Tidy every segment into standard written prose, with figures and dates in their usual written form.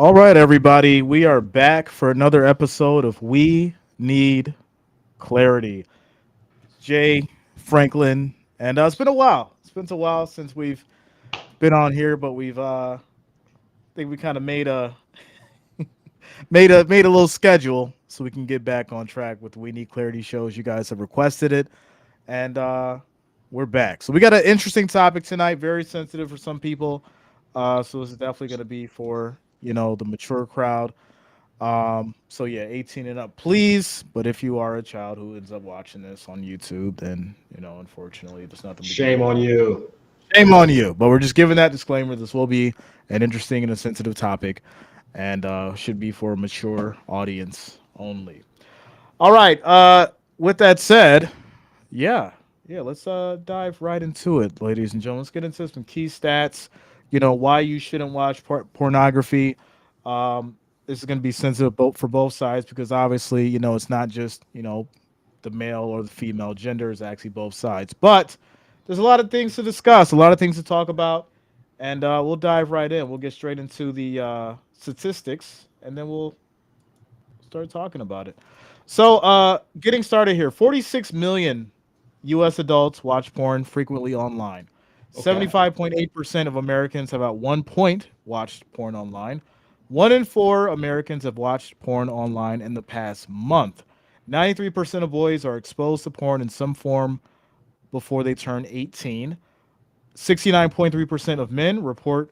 All right, everybody. We are back for another episode of We Need Clarity. Jay, Franklin, and it's been a while. It's been a while since we've been on here, but we've I think we kind of made a little schedule so we can get back on track with We Need Clarity shows. You guys have requested it, and we're back. So we got an interesting topic tonight, very sensitive for some people. So this is definitely going to be for the mature crowd. So yeah, 18 and up, please. But if you are a child who ends up watching this on YouTube, then unfortunately, there's nothing we can do Shame on about it. you. Shame on you. But we're just giving that disclaimer. This will be an interesting and a sensitive topic, and should be for a mature audience only. All right. With that said, yeah, yeah, let's dive right into it, ladies and gentlemen. Let's get into some key stats. Why you shouldn't watch pornography. This is going to be sensitive both for both sides because obviously, it's not just the male or the female gender is actually both sides. But there's a lot of things to discuss, a lot of things to talk about, and we'll dive right in. We'll get straight into the statistics, and then we'll start talking about it. So, getting started here, 46 million U.S. adults watch porn frequently online. Okay. 75.8% of Americans have at one point watched porn online. One in four Americans have watched porn online in the past month. 93% of boys are exposed to porn in some form before they turn 18. 69.3% of men report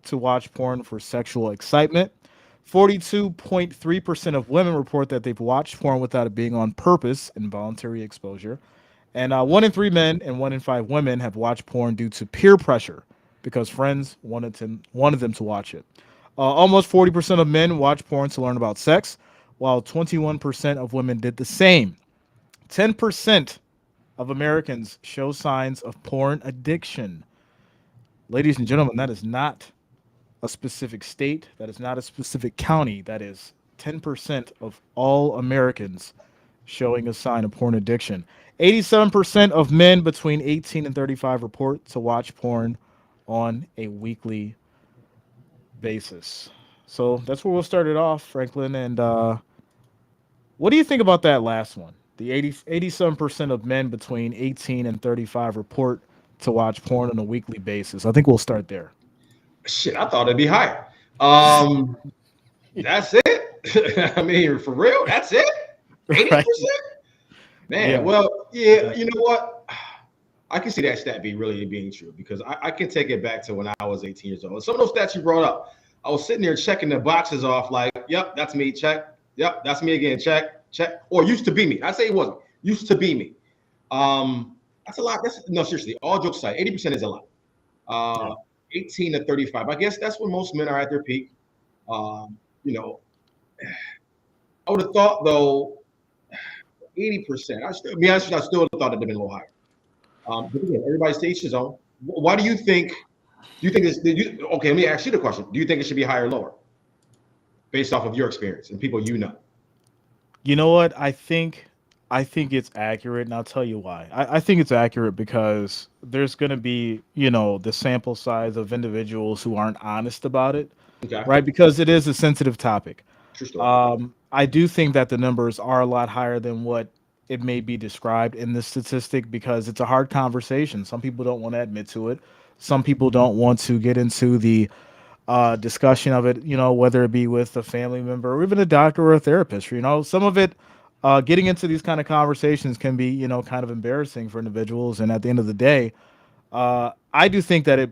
to watch porn for sexual excitement. 42.3% of women report that they've watched porn without it being on purpose, involuntary exposure. And one in three men and one in five women have watched porn due to peer pressure because friends wanted them to watch it. Almost 40% of men watch porn to learn about sex, while 21% of women did the same. 10% of Americans show signs of porn addiction. Ladies and gentlemen, that is not a specific state, that is not a specific county, that is 10% of all Americans showing a sign of porn addiction. 87% of men between 18 and 35 report to watch porn on a weekly basis. So that's where we'll start it off, Franklin. And what do you think about that last one? The 87% of men between 18 and 35 report to watch porn on a weekly basis. I think we'll start there. Shit, I thought it'd be higher. Um, that's it. I mean, for real, that's it. Right. 80%? Man, Yeah. well, yeah, Yeah. you know what? I can see that stat be really being true because I can take it back to when I was 18 years old. Some of those stats you brought up, I was sitting there checking the boxes off, like, yep, that's me, check. Yep, that's me again, check, check. Or used to be me. I say it wasn't. Used to be me. That's a lot. That's no, seriously, all jokes aside, 80% is a lot. Yeah. Uh, 18 to 35. I guess that's when most men are at their peak. You know, I would have thought though 80%. I still, be honest, with you, I still thought it'd have been a little higher. But again, everybody's to each his own. Why do you think? Do you think this? Okay, let me ask you the question. Do you think it should be higher or lower, based off of your experience and people you know? You know what? I think it's accurate, and I'll tell you why. I think it's accurate because there's going to be, the sample size of individuals who aren't honest about it, Okay, right? Because it is a sensitive topic. true story. I do think that the numbers are a lot higher than what it may be described in the statistic because it's a hard conversation. Some people don't want to admit to it. Some people don't want to get into the discussion of it, whether it be with a family member or even a doctor or a therapist. Some of it, getting into these kind of conversations can be, kind of embarrassing for individuals. And at the end of the day, I do think that it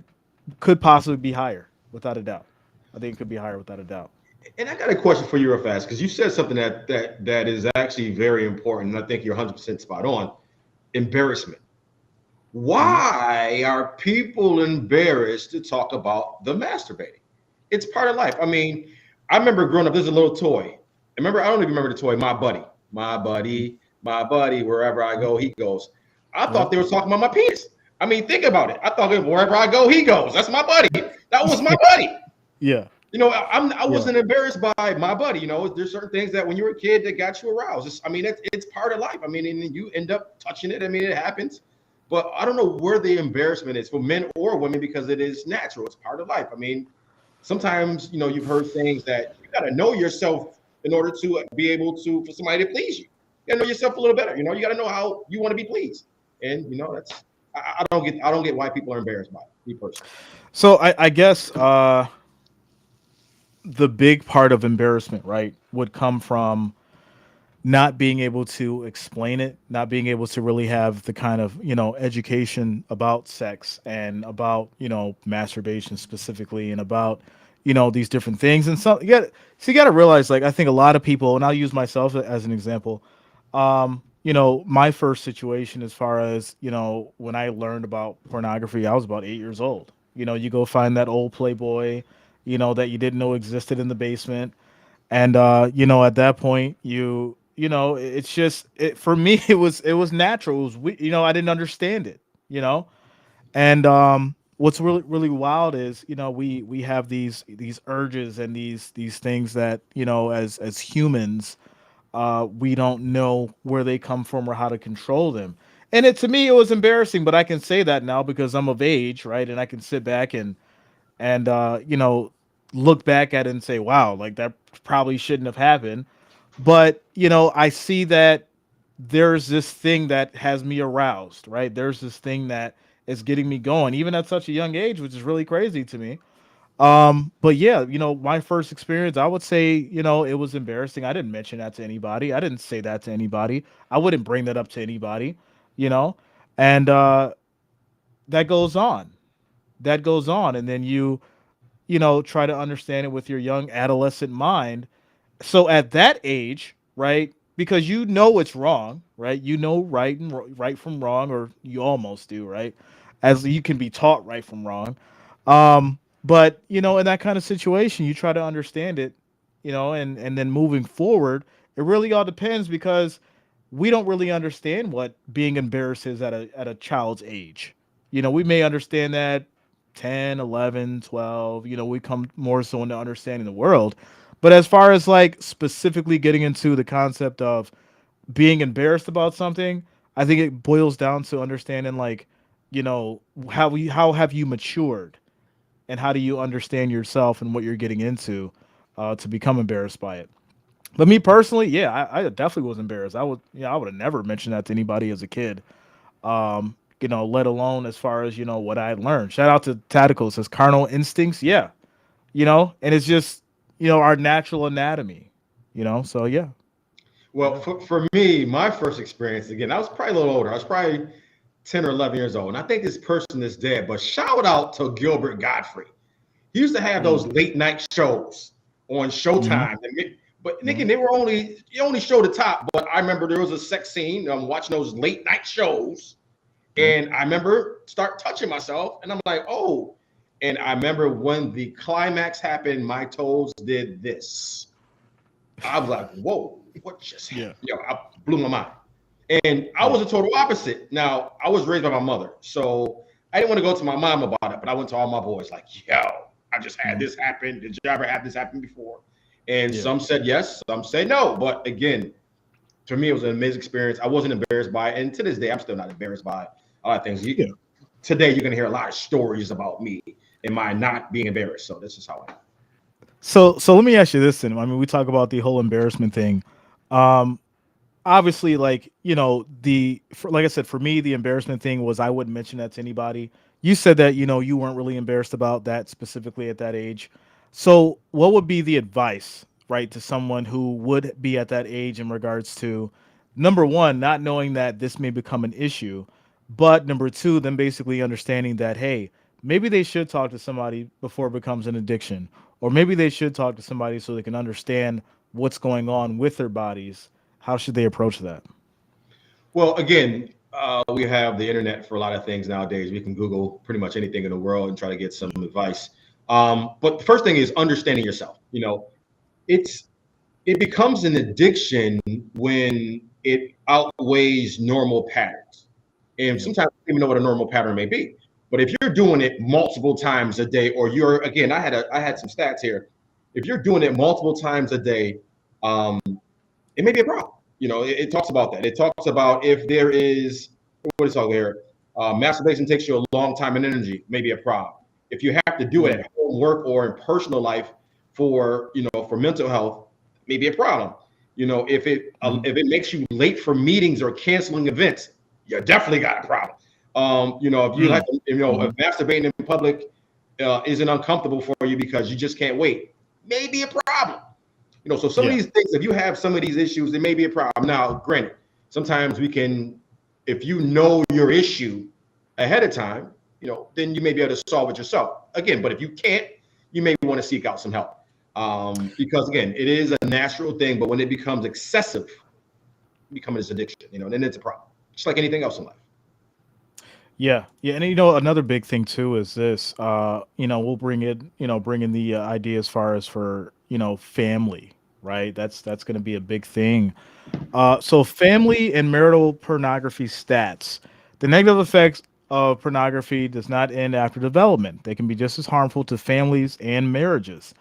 could possibly be higher, without a doubt. I think it could be higher without a doubt. And I got a question for you real fast because you said something that is actually very important, and I think you're 100% spot on. Embarrassment. Mhm. Why are people embarrassed to talk about the masturbating? It's part of life. I mean, I remember growing up, there's a little toy. Remember, I don't even remember the toy, my buddy, my buddy, my buddy, wherever I go, he goes. I thought Yep. they were talking about my penis. I mean, think about it. I thought wherever I go, he goes. That's my buddy. That was my buddy. Yeah. I Yeah. wasn't embarrassed by my buddy. There's certain things that when you were a kid that got you aroused. It's part of life. I mean, and you end up touching it. I mean, it happens. But I don't know where the embarrassment is for men or women because it is natural. It's part of life. I mean, sometimes, you've heard things that you got to know yourself in order to be able to, for somebody to please you. You got to know yourself a little better. You got to know how you want to be pleased. And, that's, I don't get why people are embarrassed by it, me personally. So I guess the big part of embarrassment, right, would come from not being able to explain it, not being able to really have the kind of, education about sex and about, masturbation specifically and about, these different things. And you got to realize, like, I think a lot of people, and I'll use myself as an example. My first situation as far as, when I learned about pornography, I was about 8 years old. You go find that old Playboy, that you didn't know existed in the basement, and at that point it's just for me it was natural. It was I didn't understand it, you know and what's really wild is we have these urges and these things that as humans we don't know where they come from or how to control them. And to me it was embarrassing, but I can say that now because I'm of age, right? And I can sit back and look back at it and say, wow, like that probably shouldn't have happened. But I see that there's this thing that has me aroused, right? There's this thing that is getting me going even at such a young age, which is really crazy to me. But yeah, my first experience, I would say, it was embarrassing. I didn't mention that to anybody. I didn't say that to anybody. I wouldn't bring that up to anybody, you know and that goes on. And then you try to understand it with your young adolescent mind. So at that age, right? Because it's wrong, right? Right from wrong, or you almost do, right? As you can be taught right from wrong. But in that kind of situation, you try to understand it, and then moving forward, it really all depends because we don't really understand what being embarrassed is at a child's age. We may understand that 10, 11, 12. We come more so into understanding the world. But as far as like specifically getting into the concept of being embarrassed about something, I think it boils down to understanding, like, how have you matured, and how do you understand yourself and what you're getting into to become embarrassed by it. But me personally, yeah, I definitely was embarrassed. I would have never mentioned that to anybody as a kid. Let alone as far as what I learned. Shout out to Tactical, says carnal instincts. Yeah, and it's just our natural anatomy. So yeah. Well, for me, my first experience, again, I was probably a little older. I was probably 10 or 11 years old. And I think this person is dead, but shout out to Gilbert Godfrey. He used to have those late night shows on Mm-hmm. Showtime. But Nick, and they were only showed the top. But I remember there was a sex scene. I'm watching those late night shows, Yep. and I remember start touching myself, and I'm like, oh. And I remember when the climax happened, my toes did this. I was like, whoa, what just happened? Yeah. I blew my mind. And I Yeah. was a total opposite. Now, I was raised by my mother. So I didn't want to go to my mom about it, but I went to all my boys like, yo, I just had Mhm. this happen. Did you ever have this happen before? And Yeah. some said yes, some said no. But again, to me, it was an amazing experience. I wasn't embarrassed by it. And to this day, I'm still not embarrassed by a lot of things. Yeah. Today, you're going to hear a lot of stories about me and my not being embarrassed. So this is how I am. So let me ask you this then. I mean, we talk about the whole embarrassment thing. Um, Obviously, like like I said, for me the embarrassment thing was I wouldn't mention that to anybody. You said that you weren't really embarrassed about that specifically at that age. So what would be the advice, right, to someone who would be at that age in regards to, number one, not knowing that this may become an issue, but number two, them basically understanding that, hey, maybe they should talk to somebody before it becomes an addiction, or maybe they should talk to somebody so they can understand what's going on with their bodies. How should they approach that? Well, again, we have the internet for a lot of things nowadays. We can Google pretty much anything in the world and try to get some advice. But the first thing is understanding yourself. It's it becomes an addiction when it outweighs normal patterns. And Yep. sometimes you don't even know what a normal pattern may be. But if you're doing it multiple times a day, or you're again, I had some stats here. If you're doing it multiple times a day, um, it may be a problem. It talks about that. It talks about if there is what is all there. Masturbation takes you a long time and energy, maybe a problem. If you have to do it at home, work, or in personal life for, for mental health, maybe a problem. If it makes you late for meetings or canceling events, you definitely got a problem. If you have to, if masturbating in public isn't uncomfortable for you because you just can't wait, maybe a problem. So some of Yeah. these things, if you have some of these issues, it may be a problem. Now, granted, sometimes we can, if you know your issue ahead of time, then you may be able to solve it yourself. Again, but if you can't, you may want to seek out some help. Because again, it is a natural thing, but when it becomes excessive, it becomes this addiction, then it's a problem. Just like anything else in life. Yeah, yeah, and another big thing too is this. We'll bring in the idea as far as for family, right? That's going to be a big thing. So family and marital pornography stats. The negative effects of pornography does not end after development. They can be just as harmful to families and marriages.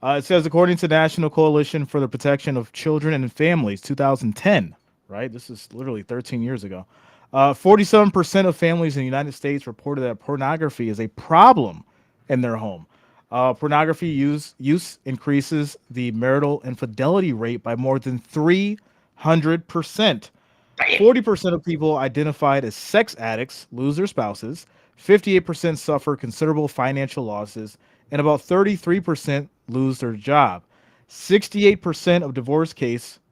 It says, according to National Coalition for the Protection of Children and Families, 2010, right? This is literally 13 years ago. 47% of families in the United States reported that pornography is a problem in their home. Pornography use increases the marital infidelity rate by more than 300%. 40% of people identified as sex addicts lose their spouses, 58% suffer considerable financial losses, and about 33% lose their job. 68% of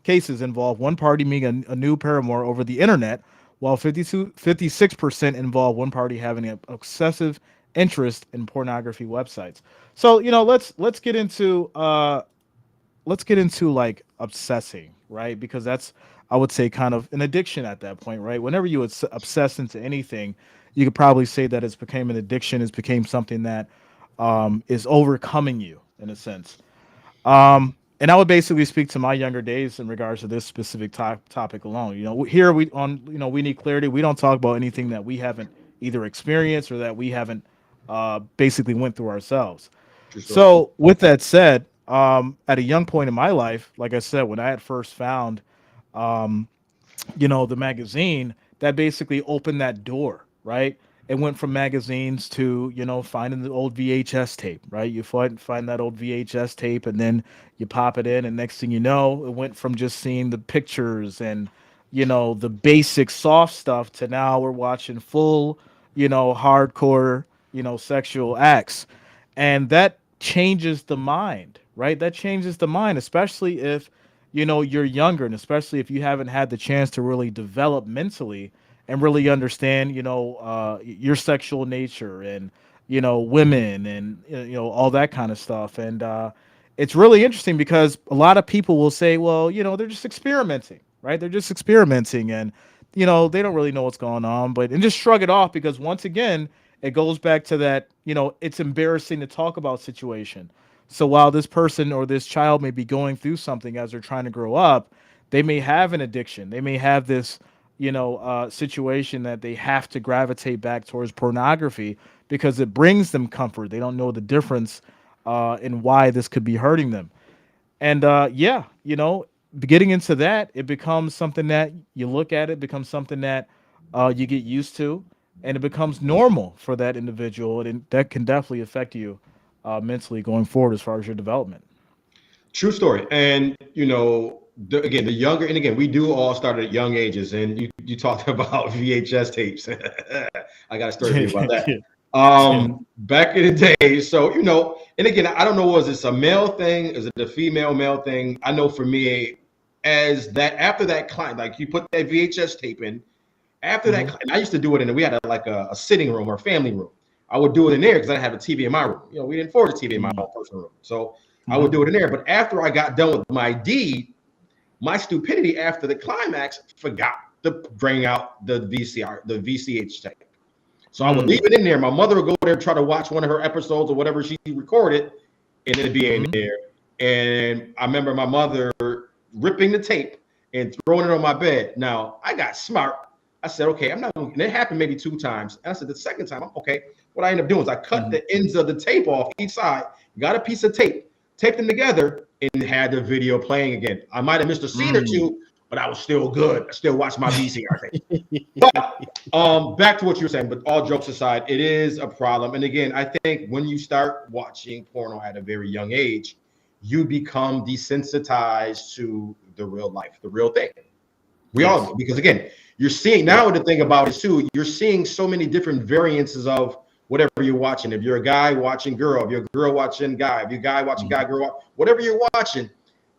cases involve one party meeting a new paramour over the internet, while 56% involve one party having an excessive interest in pornography websites. So, let's get into like obsessing, right? Because that's, I would say, kind of an addiction at that point, right? Whenever you obsess into anything, you could probably say that it's became an addiction. It's became something that is overcoming you in a sense. And I would basically speak to my younger days in regards to this specific topic alone. Here we on we need clarity. We don't talk about anything that we haven't either experienced or that we haven't basically went through ourselves. True story. So with that said, at a young point in my life, like I said, when I had first found the magazine, that basically opened that door, right? It went from magazines to, finding the old VHS tape, right? You find that old VHS tape and then you pop it in, and next thing you know, it went from just seeing the pictures and, the basic soft stuff to now we're watching full, hardcore, sexual acts. And that changes the mind, right? That changes the mind, especially if you're younger, and especially if you haven't had the chance to really develop mentally and really understand your sexual nature and women and all that kind of stuff. And it's really interesting because a lot of people will say, well, they're just experimenting, right? They're just experimenting, and they don't really know what's going on, and just shrug it off, because once again it goes back to that, it's embarrassing to talk about situation. So while this person or this child may be going through something as they're trying to grow up, they may have an addiction. They may have this, situation that they have to gravitate back towards pornography because it brings them comfort. They don't know the difference in why this could be hurting them. And yeah, getting into that, it becomes something that you look at, it becomes something that you get used to, and it becomes normal for that individual. And that can definitely affect you mentally going forward as far as your development. True story. And again, the younger, and again, we do all start at young ages. And you talked about VHS tapes. I got a story for you about that. Yeah. Yeah. Back in the day, so and again, I don't know, was this a male thing? Is it a female male thing? I know for me, as that after that client, like you put that VHS tape in, after that, Mhm. and I used to do it we had a sitting room or a family room. I would do it in there because I didn't have a TV in my room. We didn't afford a TV in my Mhm. own personal room. So I would Mhm. do it in there. But after I got done with my deed, my stupidity after the climax forgot to bring out the VCH tape. So I would leave Mm. it in there. My mother would go there and try to watch one of her episodes or whatever she recorded, and it'd be in Mhm. there. And I remember my mother ripping the tape and throwing it on my bed. Now I got smart. I said, okay, I'm not. And it happened maybe 2 times. And I said the second time, okay. What I ended up doing is I cut Mhm. the ends of the tape off each side, got a piece of tape, taped them together, and had the video playing again. I might have missed a scene or Mm. two, but I was still good. I still watched my VCR tape. But back to what you were saying, but all jokes aside, it is a problem. And again, I think when you start watching porno at a very young age, you become desensitized to the real life, the real thing. We all Yes. do, because again, you're seeing Yeah. now the thing about it too, you're seeing so many different variances of whatever you're watching. If you're a guy watching girl, if you're a girl watching guy, if you're a guy watching Mhm. guy, girl, whatever you're watching,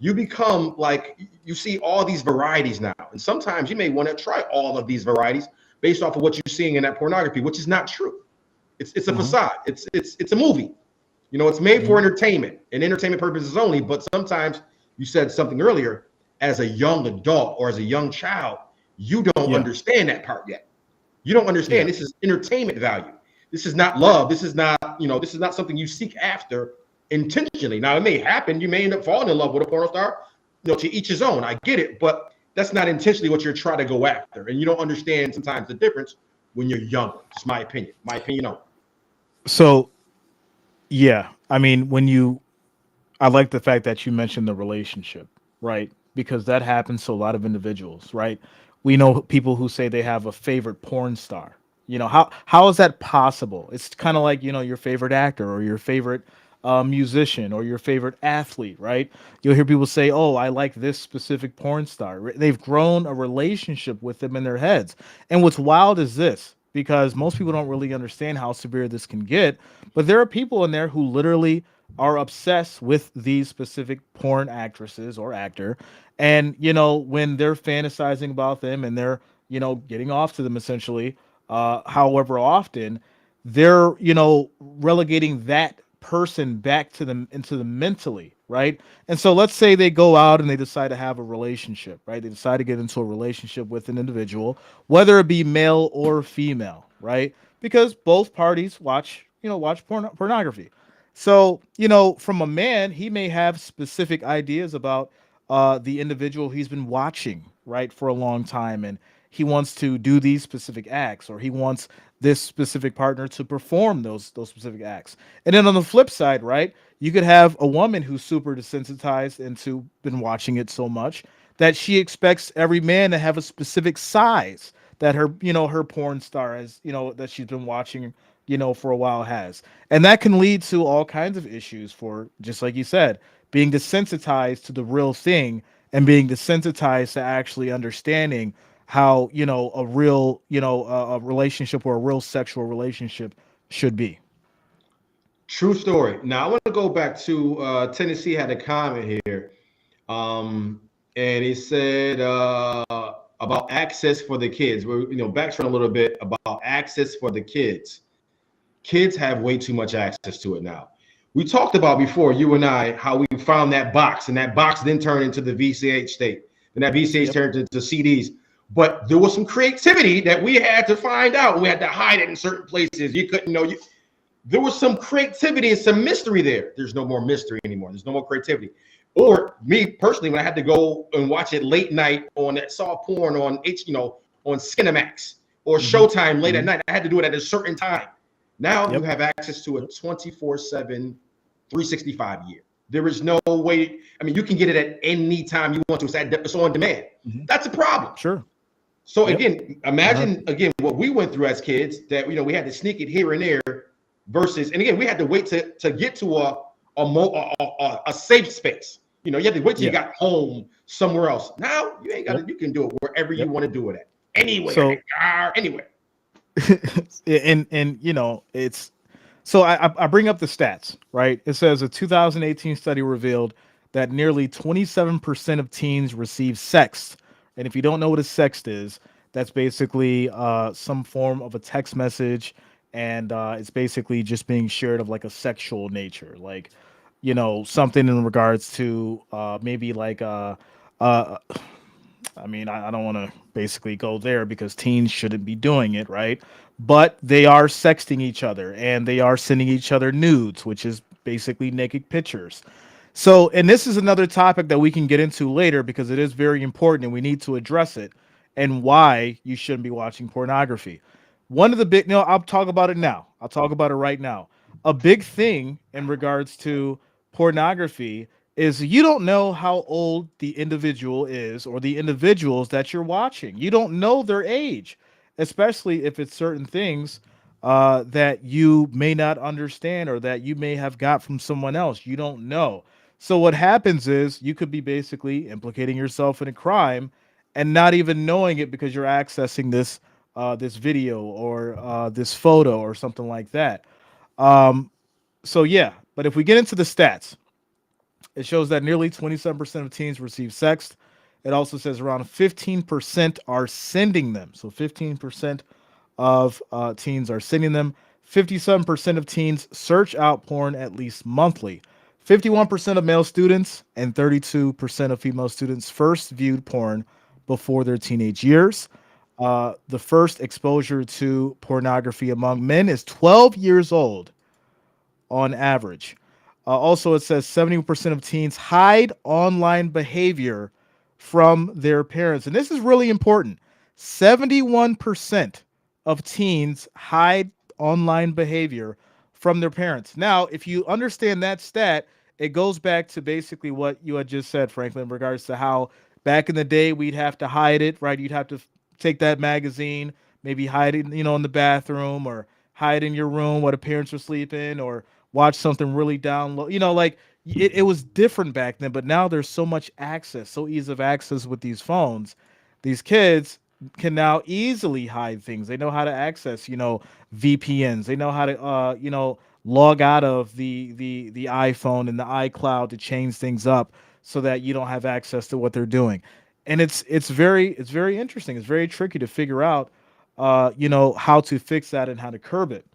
you become like you see all these varieties now. And sometimes you may want to try all of these varieties based off of what you're seeing in that pornography, which is not true. It's a Mhm. facade. It's a movie. You know, it's made for Mhm. entertainment and entertainment purposes only. But sometimes you said something earlier, as a young adult or as a young child, you don't Yeah. understand that part yet. You don't understand Yeah. this is entertainment value. This is not love. This is not, this is not something you seek after intentionally. Now it may happen. You may end up falling in love with a porno star. To each his own. I get it, but that's not intentionally what you're trying to go after. And you don't understand sometimes the difference when you're younger. Just my opinion. My opinion on it. So yeah, I mean, I like the fact that you mentioned the relationship, right? Because that happens to a lot of individuals, right? We know people who say they have a favorite porn star. How is that possible? It's kind of like, your favorite actor or your favorite musician or your favorite athlete, right? You'll hear people say, "Oh, I like this specific porn star." They've grown a relationship with them in their heads. And what's wild is this, because most people don't really understand how severe this can get, but there are people in there who literally are obsessed with these specific porn actresses or actor. And, when they're fantasizing about them and they're, getting off to them essentially, however often, they're, relegating that person back to them into the mentally, right? And so let's say they go out and they decide to have a relationship, right? They decide to get into a relationship with an individual, whether it be male or female, right? Because both parties watch pornography. So, from a man, he may have specific ideas about the individual he's been watching, right, for a long time. And he wants to do these specific acts, or he wants this specific partner to perform those specific acts. And then on the flip side, right, you could have a woman who's super desensitized into been watching it so much that she expects every man to have a specific size that her porn star has, that she's been watching, for a while has. And that can lead to all kinds of issues for, just like you said, being desensitized to the real thing and being desensitized to actually understanding how, a real, a relationship or a real sexual relationship should be. True story. Now I want to go back to Tennessee had a comment here. Um, and he said about access for the kids. We're backtrack a little bit about access for the kids. Kids have way too much access to it now. We talked about before, you and I, how we found that box, and that box then turned into the VCH state, and that VCH Yep. turned into CDs. But there was some creativity that we had to find out. We had to hide it in certain places. You couldn't know. There was some creativity and some mystery there. There's no more mystery anymore. There's no more creativity. Or me personally, when I had to go and watch it late night on that soft porn on on Skinamax or Hmm. Showtime late at Hmm. night, I had to do it at a certain time. Now you Yep. have access to it 24/7, 365 year. There is no way. I mean, you can get it at any time you want to. It's on demand. Hmm. That's a problem. Sure. So Yep. again, Uh-huh. imagine again what we went through as kids. That we had to sneak it here and there. Versus, and again, we had to wait to get to a safe space. You had to wait till you Yeah. got home somewhere else. Now you ain't got to. Yep. You can do it wherever you Yep. want to do it at. Anywhere in the So car, anywhere. and it's so I bring up the stats, right? It says a 2018 study revealed that nearly 27% of teens receive sext. And if you don't know what a sext is, that's basically some form of a text message, and it's basically just being shared of like a sexual nature, like something in regards to maybe like uh I mean, I don't want to basically go there because teens shouldn't be doing it, right? But they are sexting each other and they are sending each other nudes, which is basically naked pictures. So, and this is another topic that we can get into later because it is very important and we need to address it and why you shouldn't be watching pornography. One of the big, no, I'll talk about it now. I'll talk about it right now. A big thing in regards to pornography is you don't know how old the individual is or the individuals that you're watching. You don't know their age, especially if it's certain things that you may not understand or that you may have got from someone else. You don't know. So what happens is you could be basically implicating yourself in a crime and not even knowing it because you're accessing this video or this photo or something like that. Um, so yeah, but if we get into the stats, it shows that nearly 27% of teens receive sex. It also says around 15% are sending them. So 15% of teens are sending them. 57% of teens search out porn at least monthly. 51% of male students and 32% of female students first viewed porn before their teenage years. The first exposure to pornography among men is 12 years old on average. Also, it says 70% of teens hide online behavior from their parents. And this is really important. 71% of teens hide online behavior from their parents. Now, if you understand that stat, it goes back to basically what you had just said, Franklin, in regards to how back in the day we'd have to hide it, right? You'd have to take that magazine, maybe hide it, in the bathroom or hide in your room while the parents were sleeping or watch something really down low. Like it was different back then, but now there's so much access, so ease of access with these phones. These kids can now easily hide things. They know how to access, VPNs. They know how to, log out of the iPhone and the iCloud to change things up so that you don't have access to what they're doing. And it's very interesting. It's very tricky to figure out, how to fix that and how to curb it.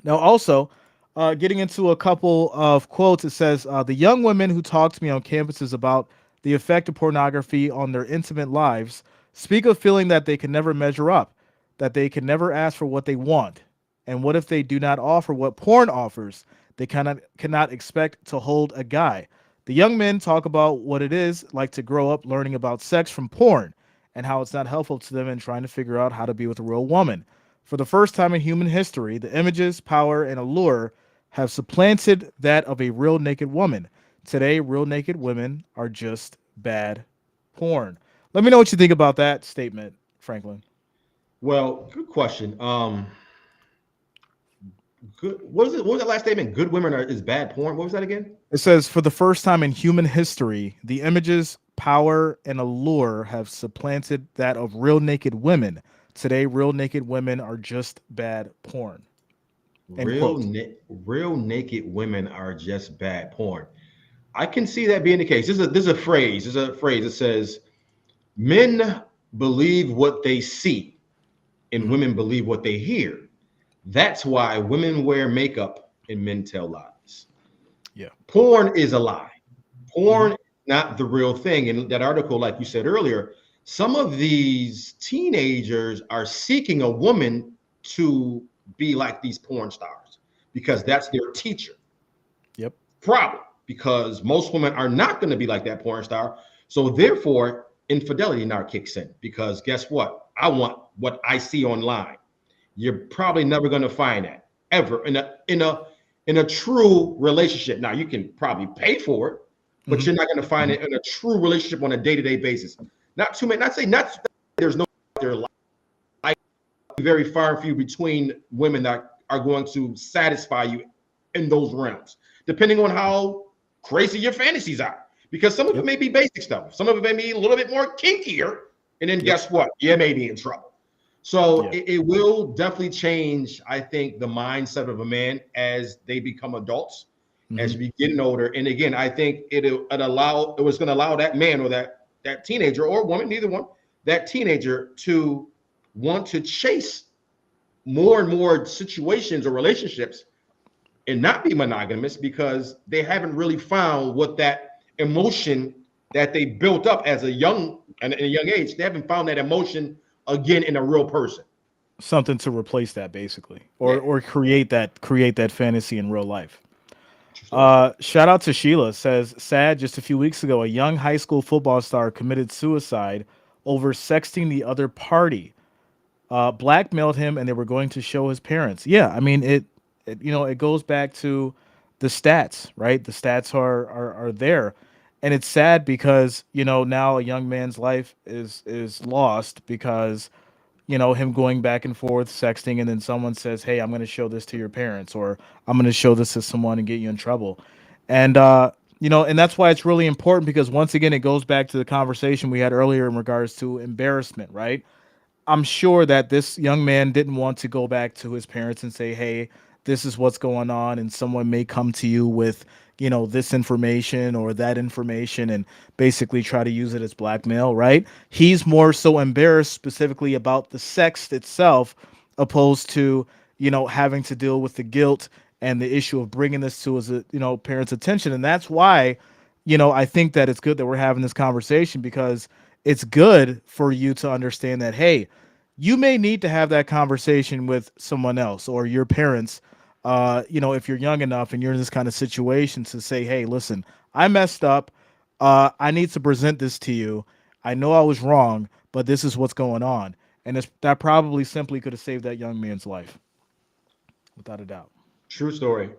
Now, also, getting into a couple of quotes, it says, the young women who talk to me on campuses about the effect of pornography on their intimate lives speak of feeling that they can never measure up, that they can never ask for what they want. And what if they do not offer what porn offers? They cannot expect to hold a guy. The young men talk about what it is like to grow up learning about sex from porn and how it's not helpful to them in trying to figure out how to be with a real woman. For the first time in human history, the images, power, and allure have supplanted that of a real naked woman. Today, real naked women are just bad porn. Let me know what you think about that statement, Franklin. Well, good question. Good. What was it? What was that last statement? Good women are is bad porn. What was that again? It says, for the first time in human history, the images, power, and allure have supplanted that of real naked women. Today, real naked women are just bad porn. End quote. Real naked women are just bad porn. I can see that being the case. This is a phrase. This is a phrase that says men believe what they see and Hmm. women believe what they hear. That's why women wear makeup and men tell lies. Yeah. Porn is a lie. Hmm. Porn is not the real thing. In that article, like you said earlier, some of these teenagers are seeking a woman to be like these porn stars because that's their teacher. Yep. Problem, because most women are not going to be like that porn star. So therefore, infidelity now kicks in because guess what? I want what I see online. You're probably never going to find that ever in a true relationship. Now you can probably pay for it, but Hmm. you're not going to find it in a true relationship on a day-to-day basis. Not too many. Not say not there's no there like very far and few between women that are going to satisfy you in those realms, depending on how crazy your fantasies are. Because some of it Yep. may be basic stuff, some of it may be a little bit more kinkier, and then Yep. guess what? You may be in trouble. So Yeah. it will definitely change, I think, the mindset of a man as they become adults, Hmm. as we getting older. And again, I think it was going to allow that man or that teenager or woman, neither one, that teenager to want to chase more and more situations or relationships and not be monogamous because they haven't really found what that emotion that they built up as a young and in a young age, they haven't found that emotion again in a real person. Something to replace that, basically, or Yeah, or create that fantasy in real life. true story. Shout out to Sheila. Says, sad. Just a few weeks ago, a young high school football star committed suicide over sexting the other party. Blackmailed him, and they were going to show his parents. Yeah, I mean it. It goes back to the stats, right? The stats are there. And it's sad because, now a young man's life is lost because, him going back and forth sexting, and then someone says, "Hey, I'm going to show this to your parents," or "I'm going to show this to someone and get you in trouble." And and that's why it's really important, because once again it goes back to the conversation we had earlier in regards to embarrassment, right? I'm sure that this young man didn't want to go back to his parents and say, "Hey, this is what's going on," and someone may come to you with, this information or that information, and basically try to use it as blackmail, right? He's more so embarrassed specifically about the sex itself, opposed to, having to deal with the guilt and the issue of bringing this to his, parents' attention. And that's why, I think that it's good that we're having this conversation, because it's good for you to understand that, hey, you may need to have that conversation with someone else or your parents, if you're young enough and you're in this kind of situation, to say, "Hey, listen, I messed up. I need to present this to you. I know I was wrong, but this is what's going on." And that probably simply could have saved that young man's life, without a doubt. True story.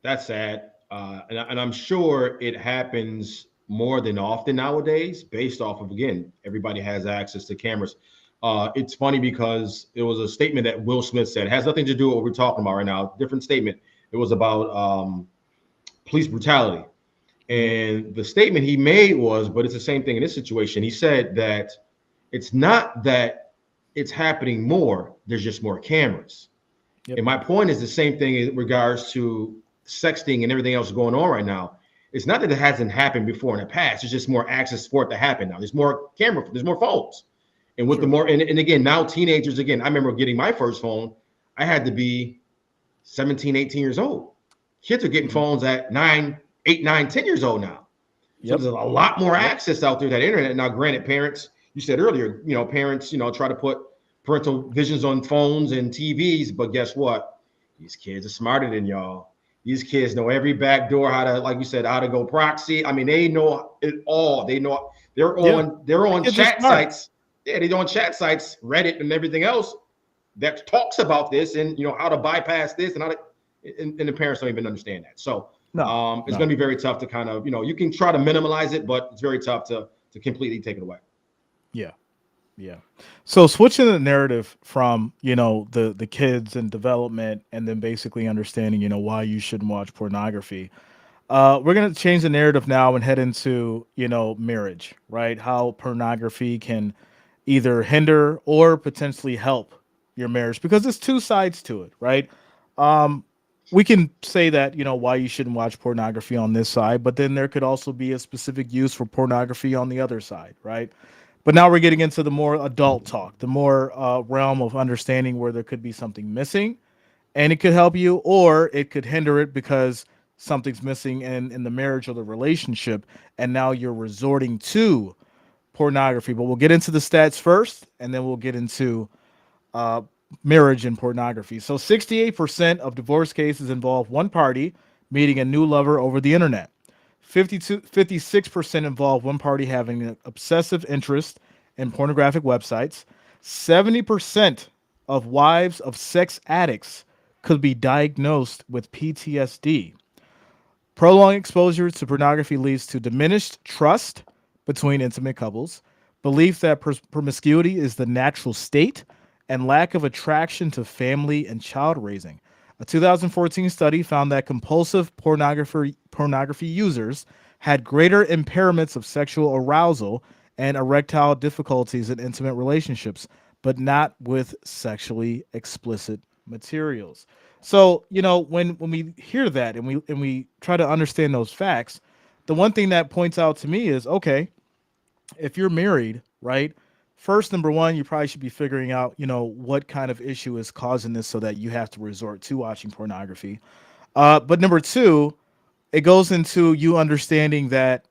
That's sad, and I'm sure it happens more than often nowadays, based off of, again, everybody has access to cameras. It's funny because it was a statement that Will Smith said. It has nothing to do with what we're talking about right now. Different statement. It was about police brutality, Mhm. and the statement he made was, but it's the same thing in this situation. He said that it's not that it's happening more. There's just more cameras. Yep. And my point is the same thing in regards to sexting and everything else going on right now. It's not that it hasn't happened before in the past. It's just more access for it to happen now. There's more camera, there's more phones. And with the True. more, and again, now teenagers, again, I remember getting my first phone. I had to be 17, 18 years old. Kids are getting Mhm. phones at 9, 8, 9, 10 years old now. So Yep. there's a lot more Yep. access out there to that internet. Now, granted, parents, you said earlier, parents, try to put parental visions on phones and TVs, but guess what? These kids are smarter than y'all. These kids know every back door, how to, like you said, how to go proxy. I mean, they know it all. They know Yeah. they're The on kids are chat smart. sites. Yeah, they're on chat sites, Reddit and everything else that talks about this, and how to bypass this, and how to, and the parents don't even understand that. So No. it's No. going to be very tough to kind of, you can try to minimize it, but it's very tough to completely take it away. Yeah. Yeah. So switching the narrative from, the kids and development, and then basically understanding, why you shouldn't watch pornography. We're gonna change the narrative now and head into, marriage, right? How pornography can either hinder or potentially help your marriage, because there's two sides to it, right? Um, we can say that, why you shouldn't watch pornography on this side, but then there could also be a specific use for pornography on the other side, right? But now we're getting into the more adult talk, the more realm of understanding where there could be something missing, and it could help you or it could hinder it because something's missing in the marriage or the relationship, and now you're resorting to pornography. But we'll get into the stats first, and then we'll get into uh, marriage and pornography. So 68% of divorce cases involve one party meeting a new lover over the internet. 56% involve one party having an obsessive interest in pornographic websites. 70% of wives of sex addicts could be diagnosed with PTSD. Prolonged exposure to pornography leads to diminished trust between intimate couples, belief that promiscuity is the natural state, and lack of attraction to family and child raising. A 2014 study found that compulsive pornography users had greater impairments of sexual arousal and erectile difficulties in intimate relationships, but not with sexually explicit materials. So, when we hear that and we try to understand those facts, the one thing that points out to me is, okay, if you're married, right? First, number one, you probably should be figuring out, what kind of issue is causing this so that you have to resort to watching pornography. But number two, it goes into you understanding that,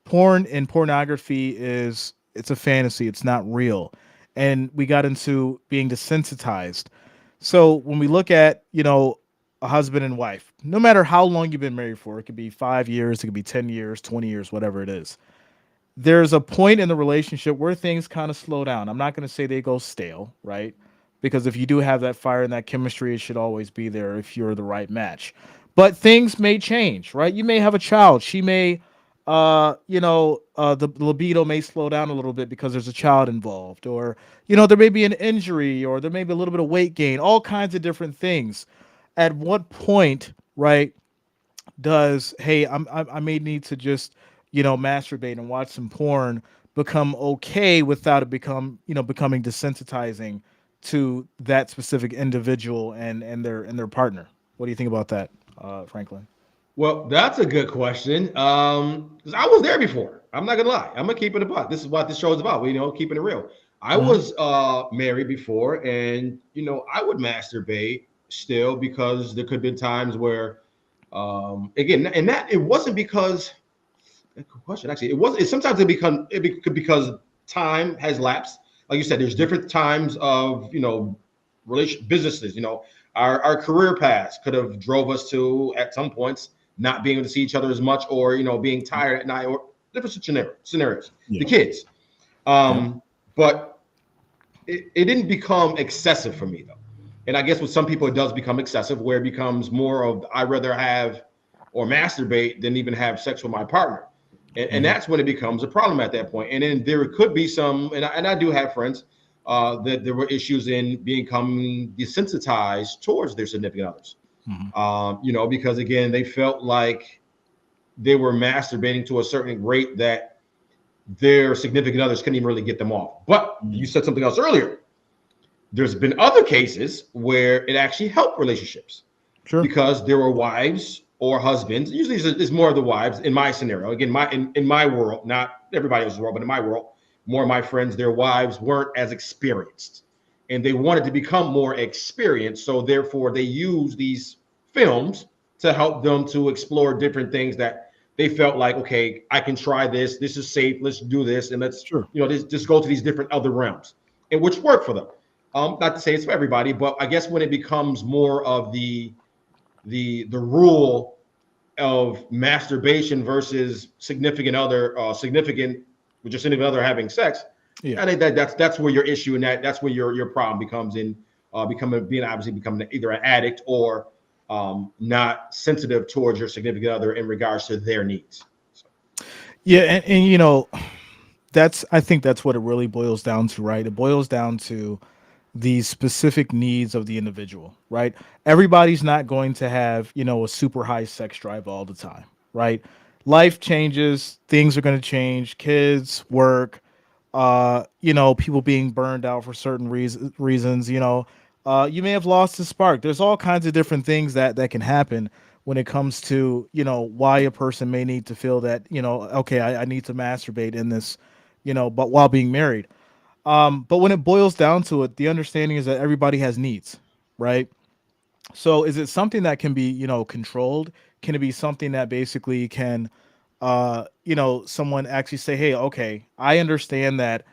porn and pornography it's a fantasy, it's not real. And we got into being desensitized. So when we look at, a husband and wife, no matter how long you've been married for, it could be 5 years, it could be 10 years, 20 years, whatever it is, there's a point in the relationship where things kind of slow down. I'm not going to say they go stale, right? because if you do have that fire and that chemistry, it should always be there if you're the right match. But things may change, right? You may have a child. She may, the libido may slow down a little bit because there's a child involved, or there may be an injury, or there may be a little bit of weight gain, all kinds of different things. At what point, right? Does hey I may need to just masturbate and watch some porn become okay without it becoming desensitizing to that specific individual and their partner? What do you think about that, Franklin? Well, that's a good question. 'Cause I was there before. I'm not gonna lie. I'm gonna keep it a buck. This is what this show is about. Keeping it real. I Hmm. was married before, and I would masturbate still because there could have been times where, again, and that it wasn't because. Good question. Actually, it was. It sometimes because time has lapsed. Like you said, there's different times of relation businesses. Our career paths could have drove us to at some points not being able to see each other as much, or being tired at night, or different scenarios. The Yeah. kids, Yep. but it didn't become excessive for me though. And I guess with some people it does become excessive, where it becomes more of I'd rather have or masturbate than even have sex with my partner. And Hmm. that's when it becomes a problem at that point. And then there could be some, and I do have friends that there were issues in becoming desensitized towards their significant others. Hmm. Because again, they felt like they were masturbating to a certain rate that their significant others couldn't even really get them off. But you Hmm. said something else earlier. There's been other cases where it actually helped relationships Sure. because there were wives or husbands. Usually, it's more of the wives in my scenario. Again, in my world, not everybody else's world, but in my world, more of my friends, their wives weren't as experienced, and they wanted to become more experienced. So therefore, they use these films to help them to explore different things that they felt like, okay, I can try this. This is safe. Let's do this, and let's Sure. just go to these different other realms, and which work for them. Not to say it's for everybody, but I guess when it becomes more of the rule of masturbation versus significant with your significant other having sex, Yeah. I think that's where your issue, and that's where your problem becomes in becoming either an addict or not sensitive towards your significant other in regards to their needs. So, Yeah, and that's I think that's what it really boils down to, right? It boils down to the specific needs of the individual, right? Everybody's not going to have, a super high sex drive all the time, right? Life changes, things are going to change, kids, work, people being burned out for certain reasons, you may have lost the spark. There's all kinds of different things that can happen when it comes to, why a person may need to feel that, okay, I need to masturbate in this, but while being married. But when it boils down to it, the understanding is that everybody has needs, right? So is it something that can be, controlled? Can it be something that basically can, someone actually say, hey, okay, I understand that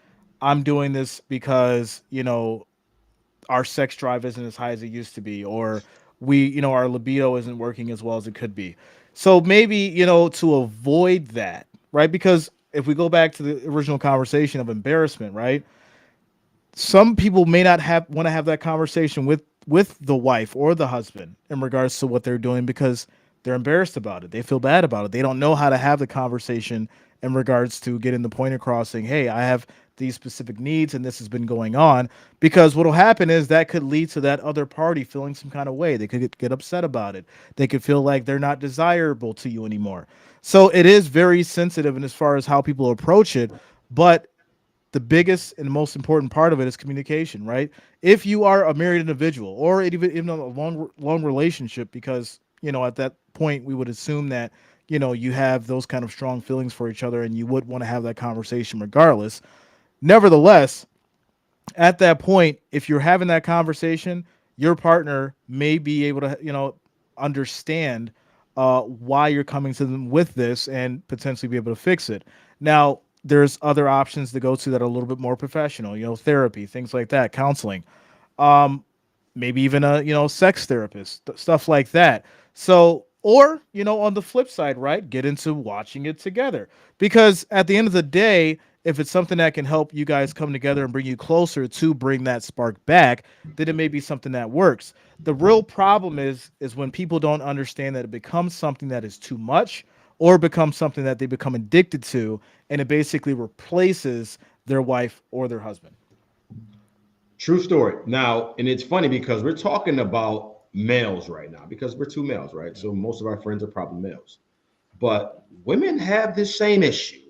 I'm doing this because, our sex drive isn't as high as it used to be, or our libido isn't working as well as it could be. So maybe, to avoid that, right? Because if we go back to the original conversation of embarrassment, right? Some people may not have want to have that conversation with the wife or the husband in regards to what they're doing because they're embarrassed about it. They feel bad about it. They don't know how to have the conversation in regards to getting the point across saying, "Hey, I have these specific needs and this has been going on." Because what'll happen is that could lead to that other party feeling some kind of way. They could get upset about it. They could feel like they're not desirable to you anymore. So it is very sensitive in as far as how people approach it, but the biggest and most important part of it is communication, right? If you are a married individual or even a long relationship, because at that point we would assume that you have those kind of strong feelings for each other and you would want to have that conversation regardless. Nevertheless, at that point, if you're having that conversation, your partner may be able to, understand why you're coming to them with this and potentially be able to fix it. Now, there's other options to go to that are a little bit more professional, therapy, things like that, counseling, um, maybe even a sex therapist, stuff like that. So, or on the flip side, right, get into watching it together because at the end of the day, if it's something that can help you guys come together and bring you closer to bring that spark back, then it may be something that works. The real problem is when people don't understand that it becomes something that is too much or becomes something that they become addicted to, and it basically replaces their wife or their husband. True story. Now, and it's funny because we're talking about males right now because we're two males, right? So most of our friends are probably males. But women have this same issue.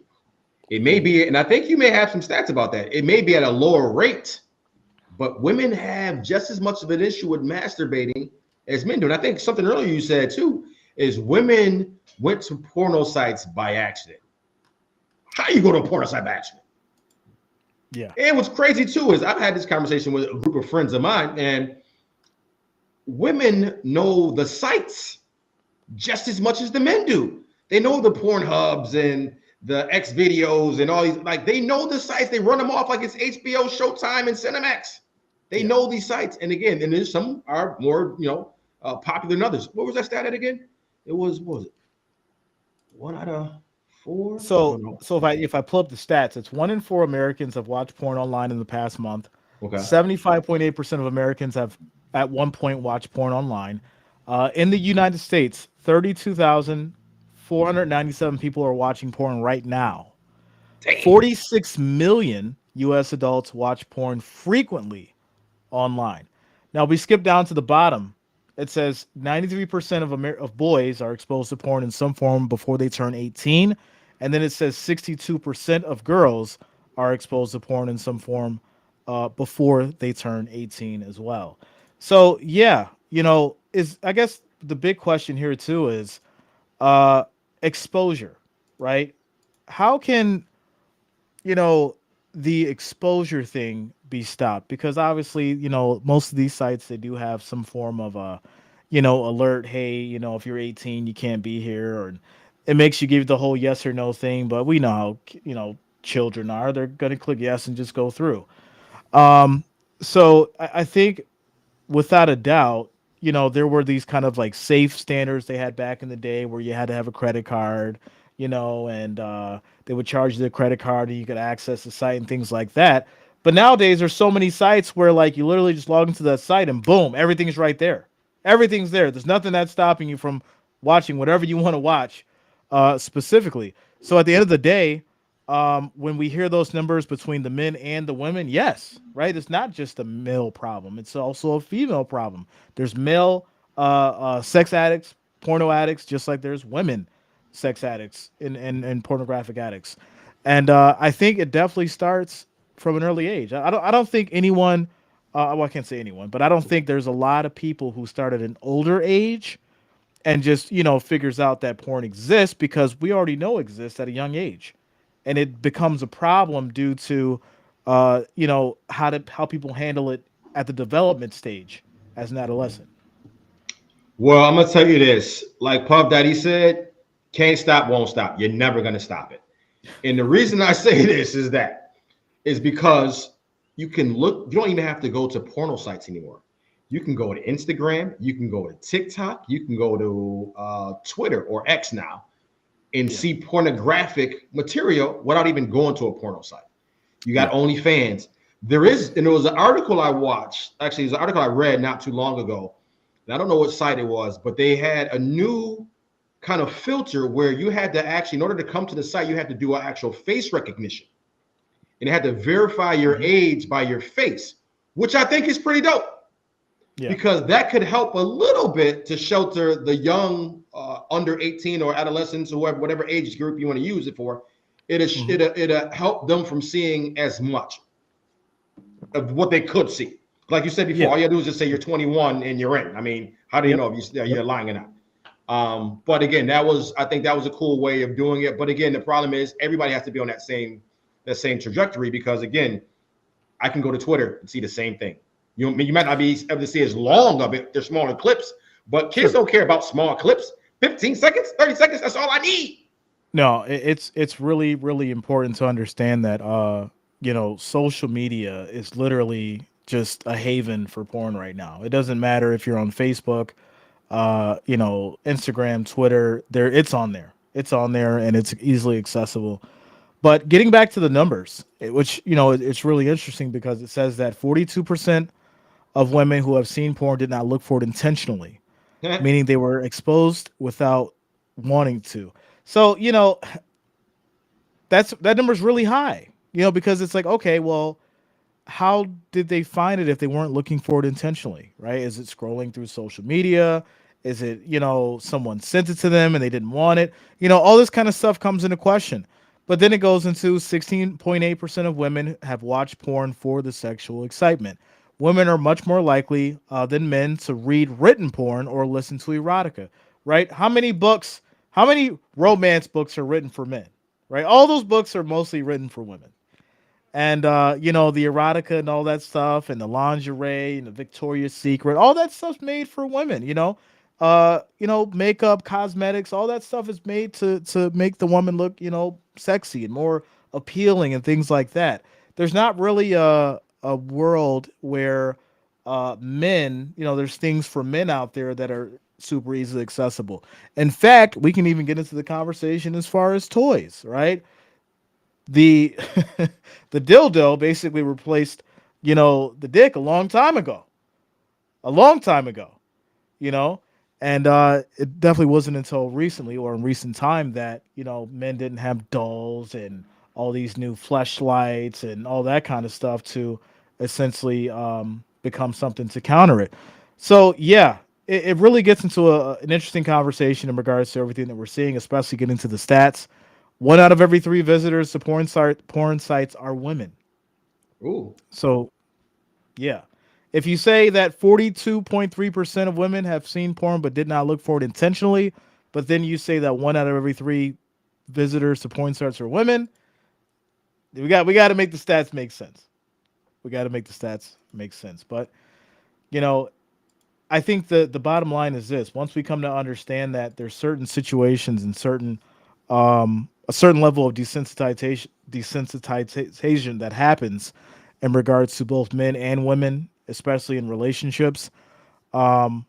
It may be, and I think you may have some stats about that. It may be at a lower rate, but women have just as much of an issue with masturbating as men do. And I think something earlier you said too is women went to porno sites by accident. How you go to a porno site by accident? Yeah. And what's crazy too is I've had this conversation with a group of friends of mine, and women know the sites just as much as the men do. They know the porn hubs and the X videos and all these, like they know the sites. They run them off like it's HBO, Showtime, and Cinemax. They Yeah. know these sites. And again, and there's some are more, popular than others. What was that stat at again? It was, what was it? One out of four? No, So no. so if I pull up the stats, it's 1 in 4 Americans have watched porn online in the past month. Okay. 75.8% of Americans have at one point watched porn online. In the United States, 32,497 people are watching porn right now. Damn. 46 million US adults watch porn frequently online. Now we skip down to the bottom. It says 93% of boys are exposed to porn in some form before they turn 18, and then it says 62% of girls are exposed to porn in some form before they turn 18 as well. So yeah, is I guess the big question here too is uh, exposure, right? How can you know the exposure thing be stopped? Because obviously most of these sites, they do have some form of a alert, hey, if you're 18 you can't be here, or it makes you give the whole yes or no thing, but we know how children are. They're going to click yes and just go through. So I think without a doubt, there were these kind of like safe standards they had back in the day where you had to have a credit card, and they would charge you the credit card and you could access the site and things like that. But nowadays, there's so many sites where like you literally just log into that site and boom, everything's right there. Everything's there. There's nothing that's stopping you from watching whatever you want to watch, specifically. So at the end of the day, when we hear those numbers between the men and the women, yes, right, it's not just a male problem, it's also a female problem. There's male sex addicts, porno addicts, just like there's women sex addicts and pornographic addicts. And I think it definitely starts from an early age. I don't think anyone, well, I can't say anyone, but I don't think there's a lot of people who start at an older age and just figures out that porn exists, because we already know exists at a young age, and it becomes a problem due to how people handle it at the development stage as an adolescent. Well, I'm gonna tell you this. Like Puff Daddy said, can't stop, won't stop. You're never gonna stop it. And the reason I say this is because you can look. You don't even have to go to porno sites anymore. You can go to Instagram. You can go to TikTok. You can go to Twitter or X now and Yeah. see pornographic material without even going to a porno site. You got Yeah. OnlyFans. And there was an article I watched. Actually, it was an article I read not too long ago. And I don't know what site it was, but they had a new kind of filter where you had to actually, in order to come to the site, you had to do an actual face recognition. And it had to verify your Mhm. age by your face, which I think is pretty dope Yeah. because that could help a little bit to shelter the young under 18 or adolescents or whatever age group you want to use it for. Hmm. It'll help them from seeing as much of what they could see. Like you said before, Yeah. all you gotta do is just say you're 21 and you're in. I mean, how do you Yep. know if Yep. you're lying or not? But again, I think that was a cool way of doing it. But again, the problem is everybody has to be on that same trajectory because again, I can go to Twitter and see the same thing. You might not be able to see as long of it. They're smaller clips, but kids Sure. don't care about small clips. 15 seconds, 30 seconds, that's all I need. No, it's really really important to understand that social media is literally just a haven for porn right now. It doesn't matter if you're on Facebook, Instagram, Twitter. There, it's on there. It's on there, and it's easily accessible. But getting back to the numbers, which it's really interesting because it says that 42% of women who have seen porn did not look for it intentionally, meaning they were exposed without wanting to. So that number is really high. Because it's like, okay, well, how did they find it if they weren't looking for it intentionally, right? Is it scrolling through social media? Is it, someone sent it to them and they didn't want it? All this kind of stuff comes into question. But then it goes into 16.8% of women have watched porn for the sexual excitement. Women are much more likely than men to read written porn or listen to erotica, right? How many romance books are written for men, right? All those books are mostly written for women. And the erotica and all that stuff, and the lingerie and the Victoria's Secret, all that stuff's made for women. Makeup, cosmetics, all that stuff is made to make the woman look sexy and more appealing and things like that. There's not really a world where men, there's things for men out there that are super easily accessible. In fact, we can even get into the conversation as far as toys, right? The the dildo basically replaced the dick a long time ago, you know and it definitely wasn't until recently or in recent time that men didn't have dolls and all these new fleshlights and all that kind of stuff to essentially become something to counter it. So yeah, it really gets into an interesting conversation in regards to everything that we're seeing, especially getting to the stats. One out of every three visitors to porn sites are women. Ooh. So yeah, if you say that 42.3% of women have seen porn but did not look for it intentionally, but then you say that one out of every three visitors to porn sites are women, we got to make the stats make sense. We got to make the stats make sense. But you know, I think the bottom line is this: once we come to understand that there's certain situations and a certain level of desensitization that happens in regards to both men and women, especially in relationships. Um,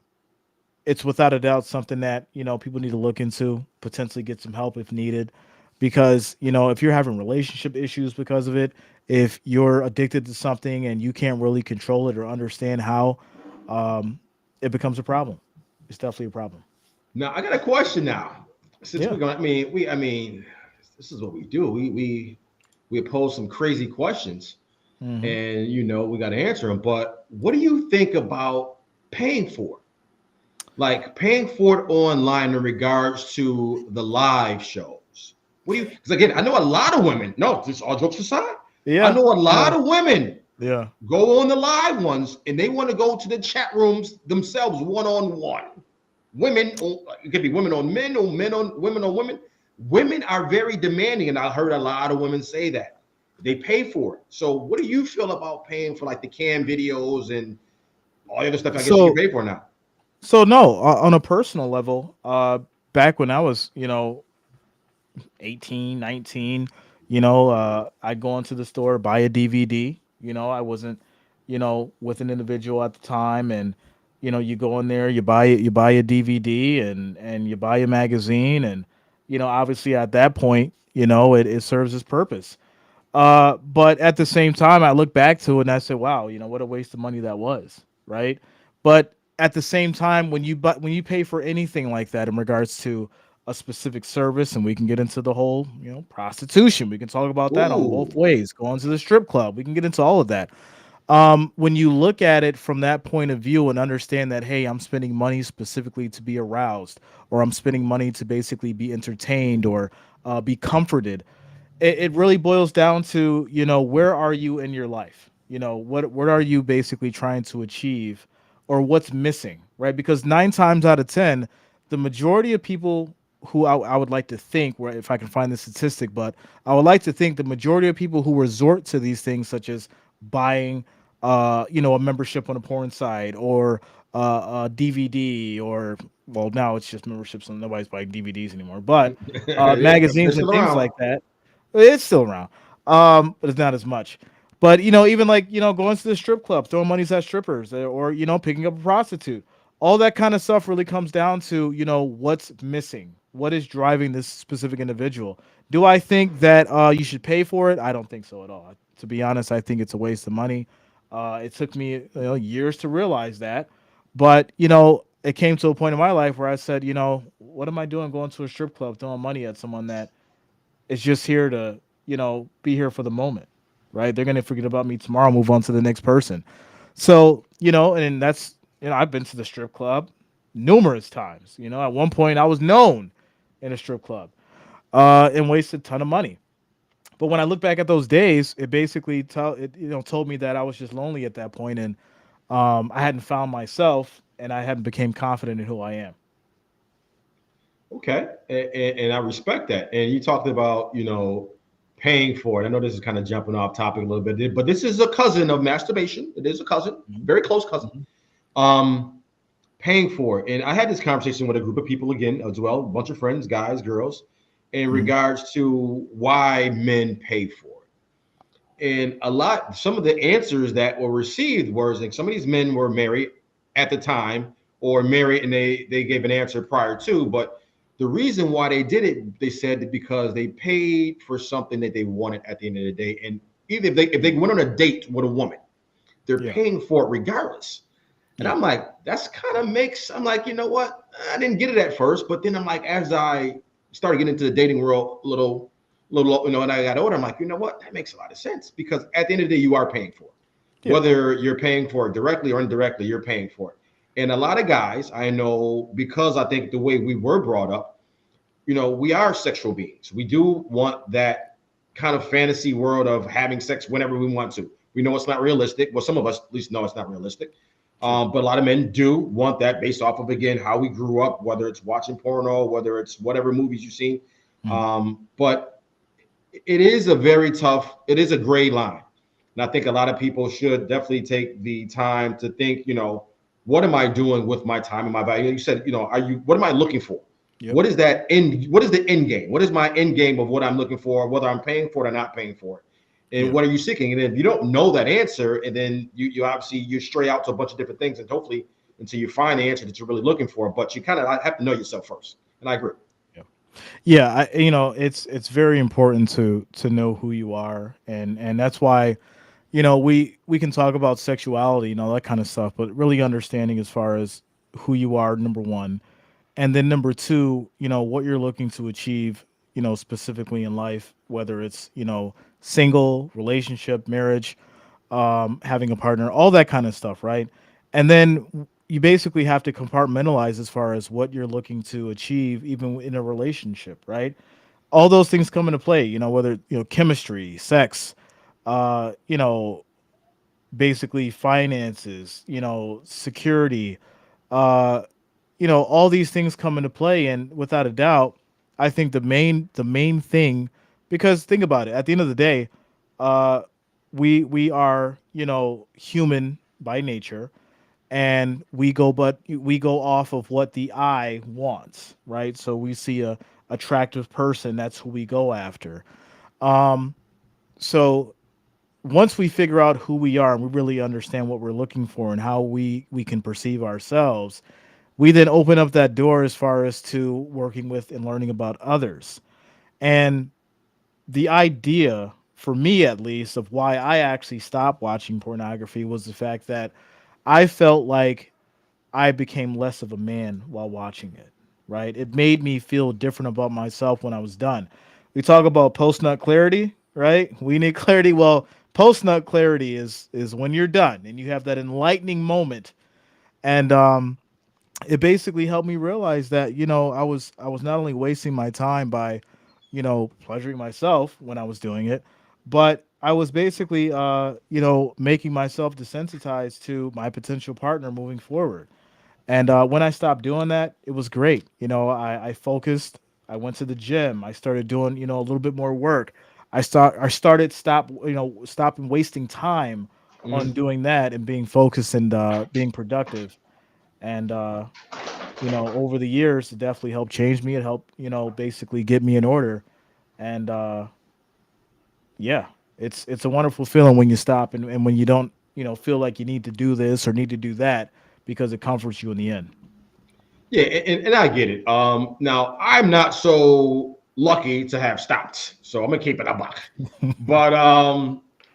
it's without a doubt something that people need to look into, potentially get some help if needed, because if you're having relationship issues because of it, if you're addicted to something and you can't really control it or understand how, um, it becomes a problem. It's definitely a problem. Now I got a question now. Since Yeah. we're gonna, I mean, this is what we do. We pose some crazy questions, Hmm. and we got to answer them. But what do you think about paying for it? Like paying for it online in regards to the live shows. What do you? Because again, I know a lot of women. No, just all jokes aside, I Yeah. know a Yeah. lot of women Yeah. go on the live ones and they want to go to the chat rooms themselves one on one. Women, it could be women on men or men on women on women. Women are very demanding, and I heard a lot of women say that they pay for it. So, what do you feel about paying for like the cam videos and all the other stuff? I guess you can So pay for now. no, on a personal level, back when I was 18, 19, I'd go into the store, buy a DVD. I wasn't, with an individual at the time, and you go in there, you buy a DVD, and you buy a magazine, and obviously at that point, it serves its purpose. But at the same time, I look back to it and I say, wow, what a waste of money that was, right? But at the same time, when you pay for anything like that in regards to a specific service, and we can get into the whole, prostitution, we can talk about that on both Ooh, ways. Going to the strip club, we can get into all of that. When you look at it from that point of view and understand that, hey, I'm spending money specifically to be aroused, or I'm spending money to basically be entertained or be comforted, it really boils down to where are you in your life, what are you basically trying to achieve, or what's missing, right? Because 9 times out of 10, the majority of people who I would like to think, where if I can find the statistic, but I would like to think the majority of people who resort to these things, such as buying a membership on a porn site, or a DVD, or well, now it's just memberships and nobody's buying DVDs anymore, but yeah, they're magazines and still things around. like that. It's still around, but it's not as much. But even like going to the strip club, throwing monies at strippers, or picking up a prostitute, all that kind of stuff really comes down to what's missing, what is driving this specific individual. Do I think that you should pay for it? I don't think so at all. To be honest, I think it's a waste of money. It took me years to realize that, but it came to a point in my life where I said, what am I doing going to a strip club throwing money at someone that is just here to be here for the moment, right? They're gonna forget about me tomorrow, move on to the next person. So and that's I've been to the strip club numerous times. At one point I was known in a strip club and wasted a ton of money. But when I look back at those days, it basically told me that I was just lonely at that point, and I hadn't found myself, and I hadn't became confident in who I am. Okay, and I respect that. And you talked about paying for it. I know this is kind of jumping off topic a little bit, but this is a cousin of masturbation. It is a cousin, Mhm. very close cousin. Mhm. Um, Paying for it. And I had this conversation with a group of people again as well, a bunch of friends, guys, girls, in Mhm. regards to why men pay for it. And some of the answers that were received was like some of these men were married at the time or married and they gave an answer prior to, but the reason why they did it, they said because they paid for something that they wanted at the end of the day. And even if they went on a date with a woman, they're Yeah. paying for it regardless. And Yeah. I'm like, that's kind of makes, I'm like, you know what? I didn't get it at first, but then I'm like, as I started getting into the dating world and I got older, I'm like, you know what? That makes a lot of sense because at the end of the day, you are paying for it. Yeah. Whether you're paying for it directly or indirectly, you're paying for it. And a lot of guys I know, because I think the way we were brought up, we are sexual beings. We do want that kind of fantasy world of having sex whenever we want to. We know it's not realistic. Well, some of us at least know it's not realistic. True. But a lot of men do want that based off of, again, how we grew up, whether it's watching porno, whether it's whatever movies you've seen. Mhm. But it is a gray line. And I think a lot of people should definitely take the time to think, what am I doing with my time and my value? You said, what am I looking for? Yep. What is the end game? What is my end game of what I'm looking for, whether I'm paying for it or not paying for it? And Yeah. what are you seeking? And if you don't know that answer, and then you obviously you stray out to a bunch of different things, and hopefully until you find the answer that you're really looking for. But you kind of have to know yourself first. And I agree. Yeah. Yeah. It's very important to know who you are, and that's why we can talk about sexuality, that kind of stuff, but really understanding as far as who you are, number one, and then number two, what you're looking to achieve, specifically in life, whether it's single, relationship, marriage, having a partner, all that kind of stuff, right? And then you basically have to compartmentalize as far as what you're looking to achieve, even in a relationship, right? All those things come into play, whether chemistry, sex, you know, basically finances, security, uh, all these things come into play, and without a doubt, I think the main thing, because think about it, at the end of the day, uh, we are human by nature, and we go off of what the eye wants, right? So we see a attractive person, that's who we go after. Um, so once we figure out who we are and we really understand what we're looking for and how we can perceive ourselves, we then open up that door as far as to working with and learning about others. And the idea, for me at least, of why I actually stopped watching pornography was the fact that I felt like I became less of a man while watching it, right? It made me feel different about myself when I was done. We talk about post nut clarity, right? We need clarity. Well, post nut clarity is when you're done and you have that enlightening moment. And it basically helped me realize that I was not only wasting my time by pleasuring myself when I was doing it, but I was basically making myself desensitized to my potential partner moving forward. And when I stopped doing that, it was great. I focused. I went to the gym. I started doing a little bit more work. I started stopping wasting time on Mhm. doing that and being focused and being productive. And over the years, it definitely helped change me. It helped basically get me in order. And yeah, it's a wonderful feeling when you stop and when you don't feel like you need to do this or need to do that, because it comforts you in the end. Yeah, and I get it. Now I'm not so. lucky to have stopped. So I'm gonna keep it a buck. But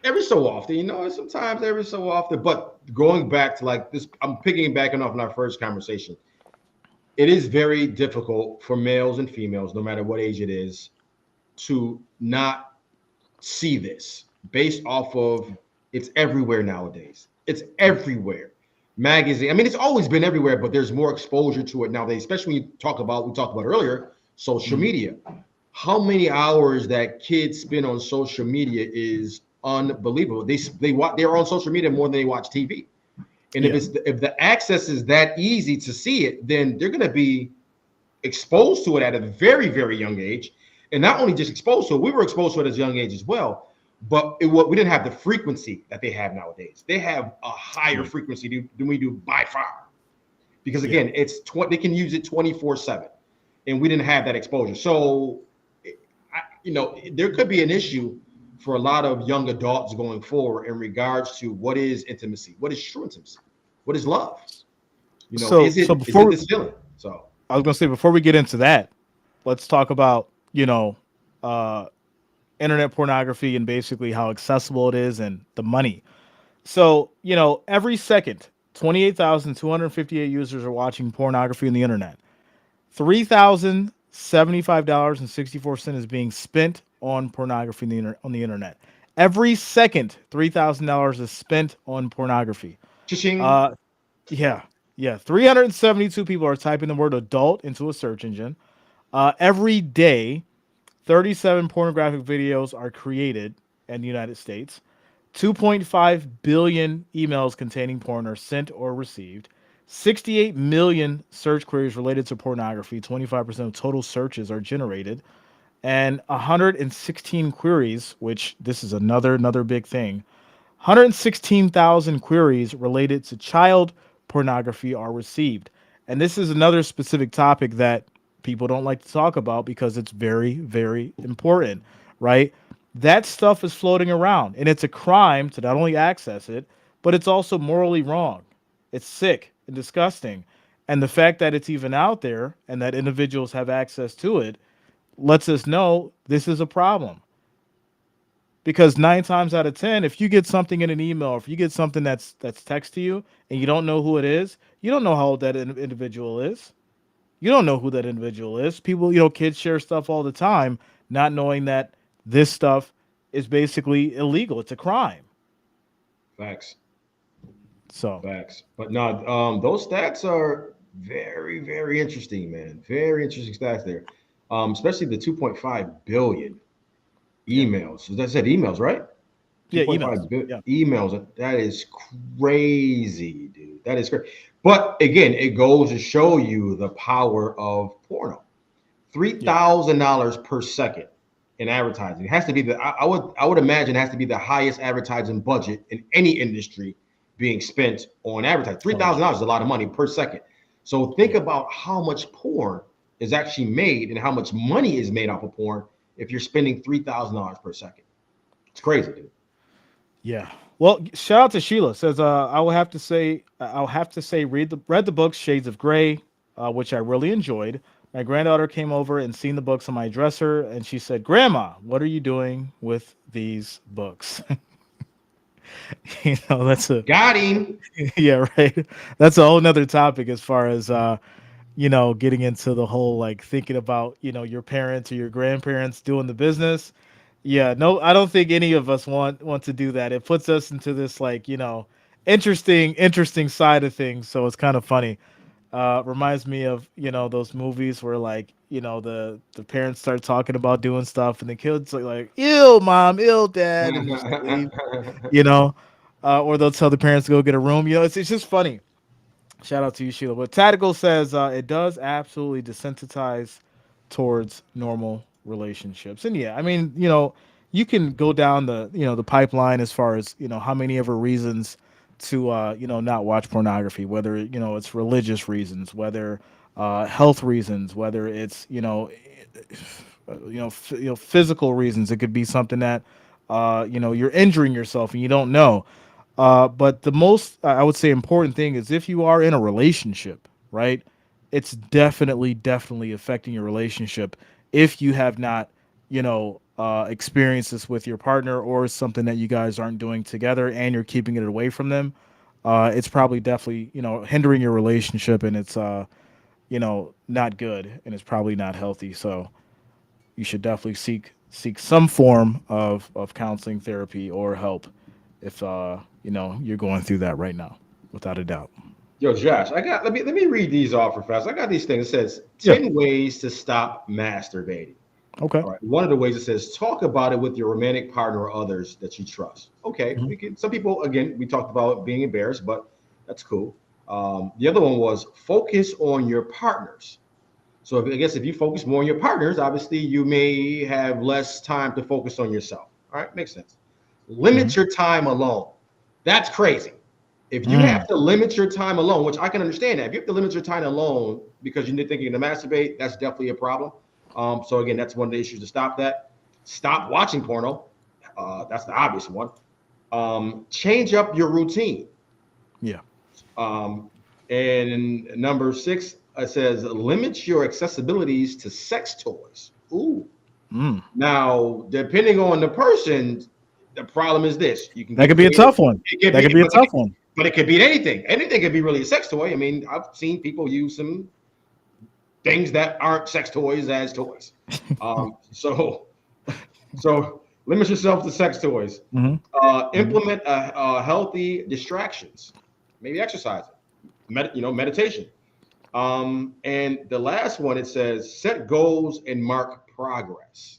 every so often, sometimes every so often. But going back to like this, I'm picking back off in our first conversation. It is very difficult for males and females, no matter what age it is, to not see this based off of it's everywhere nowadays. It's everywhere. Magazine. I mean, it's always been everywhere, but there's more exposure to it nowadays, especially when you we talked about earlier, social Mhm. media. How many hours that kids spend on social media is unbelievable. They're on social media more than they watch TV. And Yeah. if the access is that easy to see it, then they're going to be exposed to it at a very, very young age. And not only just exposed to it, we were exposed to it at a young age as well. But we didn't have the frequency that they have nowadays. They have a higher Yeah. frequency than we do by far. Because Yeah. again, they can use it 24/7, and we didn't have that exposure. So, there could be an issue for a lot of young adults going forward in regards to what is intimacy, what is true intimacy, what is love. So Is it before this feeling? So I was gonna say before we get into that, let's talk about uh, internet pornography and basically how accessible it is and the money. So every second, 28,258 users are watching pornography on the internet. $3,075.64 is being spent on pornography on the internet. Every second, $3,000 is spent on pornography. Ching. Uh, yeah, yeah. 372 people are typing the word adult into a search engine. Every day, 37 pornographic videos are created in the United States. 2.5 billion emails containing porn are sent or received. 68 million search queries related to pornography, 25% of total searches are generated. And 116 queries, which this is another big thing. 116,000 queries related to child pornography are received. And this is another specific topic that people don't like to talk about because it's very, very important, right? That stuff is floating around, and it's a crime to not only access it, but it's also morally wrong. It's sick and disgusting. And the fact that it's even out there and that individuals have access to it lets us know this is a problem. Because 9 times out of 10, if you get something in an email, if you get something that's text to you and you don't know who it is, you don't know how old that individual is. You don't know who that individual is. People, kids share stuff all the time, not knowing that this stuff is basically illegal. It's a crime. Facts. So, Facts. But no, those stats are very, very interesting, man. Very interesting stats there. Especially the 2.5 billion yeah. emails. As I said, emails, right? Yeah, 2.5 emails. billion Yeah. emails. That is crazy, dude. That is crazy. But again, it goes to show you the power of porno. Yeah. $3,000 per second in advertising. It has to be I would imagine it has to be the highest advertising budget in any industry being spent on advertising. Three Oh, yeah. thousand dollars is a lot of money per second. So think Yeah. about how much porn is actually made and how much money is made off of porn if you're spending $3,000 per second. It's crazy, dude. Yeah. Well, shout out to Sheila. Says I'll have to say read the book Shades of Grey, which I really enjoyed. My granddaughter came over and seen the books on my dresser, and she said, "Grandma, what are you doing with these books?" That's a Got him. yeah, right. That's a whole nother topic as far as getting into the whole like thinking about your parents or your grandparents doing the business. Yeah, no, I don't think any of us want to do that. It puts us into this like interesting side of things. So it's kind of funny. Reminds me of those movies where like the parents start talking about doing stuff and the kids are like, "Ew, mom, ew, dad," and just leave. You know, or they'll tell the parents to go get a room. It's just funny. Shout out to you, Sheila. But Tactical says it does absolutely desensitize towards normal relationships. And yeah, I mean, you can go down the pipeline as far as how many ever reasons to not watch pornography, whether it's religious reasons, whether health reasons, whether it's physical reasons. It could be something that you're injuring yourself and you don't know. But the most I would say important thing is if you are in a relationship, right? It's definitely affecting your relationship. if you have not, experienced this with your partner, or it's something that you guys aren't doing together and you're keeping it away from them. It's probably definitely, hindering your relationship, and it's, not good, and it's probably not healthy. So you should definitely seek some form of counseling, therapy, or help if, you're going through that right now, without a doubt. Yo, Josh, I got let me read these off for fast. I got these things. It says Yeah. 10 ways to stop masturbating. Okay. All right. One of the ways it says talk about it with your romantic partner or others that you trust. Okay. Hmm. We can some people again, we talked about being embarrassed, but that's cool. The other one was focus on your partners. So I guess if you focus more on your partners, obviously you may have less time to focus on yourself. All right, makes sense. Hmm. Limit your time alone. That's crazy. If you Mm. have to limit your time alone, which I can understand that, if you have to limit your time alone because you're thinking to masturbate, that's definitely a problem. So again, that's one of the issues to stop that. Stop watching porno. That's the obvious one. Change up your routine. Yeah. Um, and number six, it says limit your accessibilities to sex toys. Ooh. Mm. Now, depending on the person, the problem is this: you can That get could be a creative. tough one. It can That be, could be a tough one. but it could be anything. Anything could be really a sex toy. I mean, I've seen people use some things that aren't sex toys as toys. So, so limit yourself to sex toys. Hmm. Hmm. Implement a healthy distractions, maybe exercising, meditation. And the last one, it says set goals and mark progress.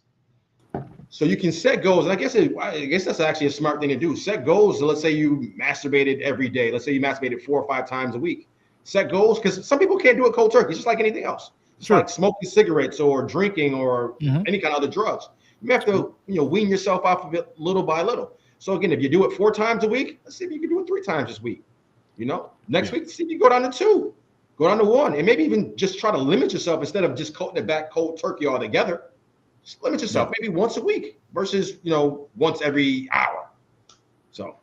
So you can set goals, and I guess that's actually a smart thing to do. Set goals. So let's say you masturbated every day. Let's say you masturbated 4 or 5 times a week. Set goals because some people can't do it cold turkey. It's just like anything else. It's like Sure. smoking cigarettes or drinking or Hmm. any kind of other drugs. You have to wean yourself off of it little by little. So again, if you do it 4 times a week, let's see if you can do it 3 times this week. Next Yeah. week, see if you go down to two, go down to one, and maybe even just try to limit yourself instead of just cutting it back cold turkey altogether. Just limit Yeah. yourself, maybe once a week versus once every hour. So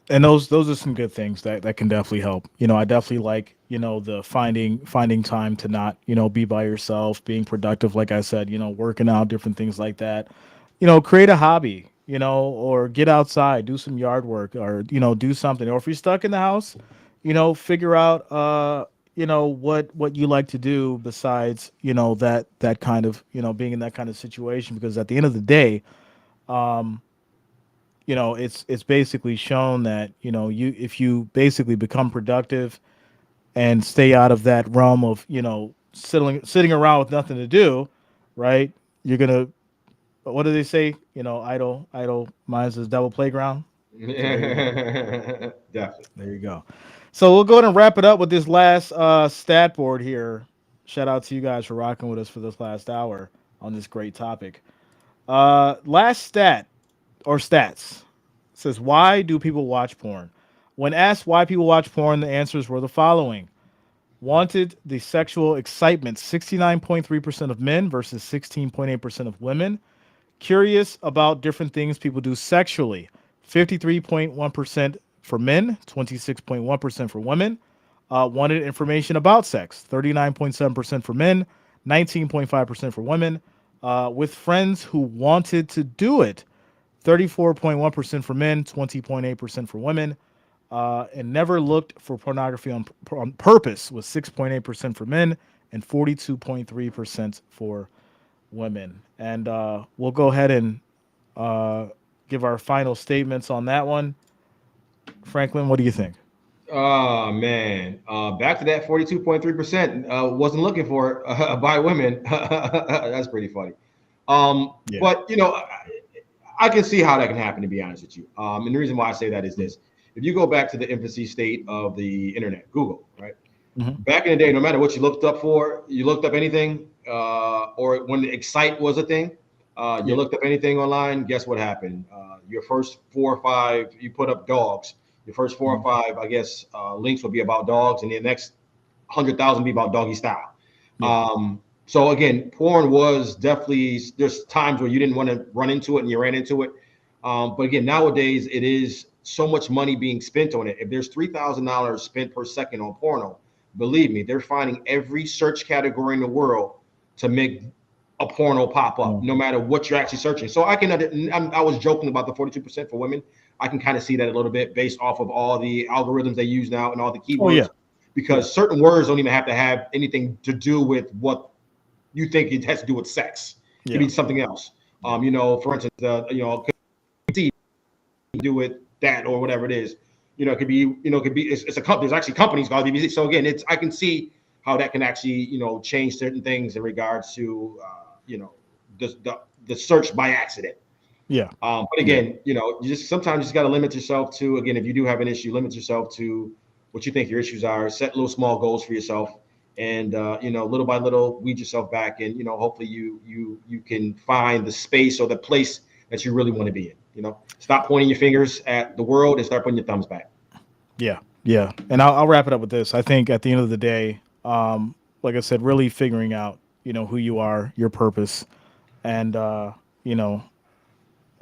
And those are some good things that can definitely help. I definitely like, the finding time to not, be by yourself, being productive, like I said, working out, different things like that. Create a hobby, or get outside, do some yard work, or, do something. Or if you're stuck in the house, figure out, what you like to do besides, that kind of, being in that kind of situation. Because at the end of the day, it's basically shown that, you if you basically become productive and stay out of that realm of, sitting around with nothing to do, right? You're gonna, what do they say? Idle minds is devil playground. So there you go. definitely. There you go. So we'll go ahead and wrap it up with this last stat board here. Shout out to you guys for rocking with us for this last hour on this great topic. Last stat or stats says, why do people watch porn? When asked why people watch porn, the answers were the following: wanted the sexual excitement, 69.3% of men versus 16.8% of women. Curious about different things people do sexually, 53.1% for men, 26.1% for women. Wanted information about sex, 39.7% for men, 19.5% for women. With friends who wanted to do it, 34.1% for men, 20.8% for women. And never looked for pornography on purpose, was 6.8% for men and 42.3% for women. And we'll go ahead and uh, give our final statements on that one. Franklin, what do you think? Oh man, back to that 42.3%. Wasn't looking for it by women. That's pretty funny. Yeah. But I can see how that can happen, to be honest with you. And the reason why I say that is this: if you go back to the infancy state of the internet, Google, right? Mm-hmm. Back in the day, no matter what you looked up for, you looked up anything, or when the Excite was a thing, you Yeah. looked up anything online. Guess what happened? Your first 4 or 5, you put up dogs. Your first four Mm-hmm. or five, I guess, links would be about dogs, and the next 100,000 be about doggy style. Yeah. So again, porn was definitely, there's times where you didn't want to run into it and you ran into it. But again, nowadays it is so much money being spent on it. If there's $3,000 spent per second on porno, believe me, they're finding every search category in the world to make a porno pop up, no matter what you're actually searching. So I was joking about the 42% for women. I can kind of see that a little bit based off of all the algorithms they use now and all the Oh yeah. keywords, because certain words don't even have to have anything to do with what you think it has to do with sex. It could Yeah. be something else. For instance, do with that or whatever it is. It could be, it's a company. There's actually companies called BBC. So again, I can see how that can actually, change certain things in regards to, the search by accident. Yeah. But again, you just sometimes you just got to limit yourself to, again, if you do have an issue, limit yourself to what you think your issues are. Set little small goals for yourself, and little by little, weed yourself back, and hopefully you can find the space or the place that you really want to be in. Stop pointing your fingers at the world and start putting your thumbs back. Yeah, yeah, and I'll wrap it up with this. I think at the end of the day, like I said, really figuring out who you are, your purpose, and you know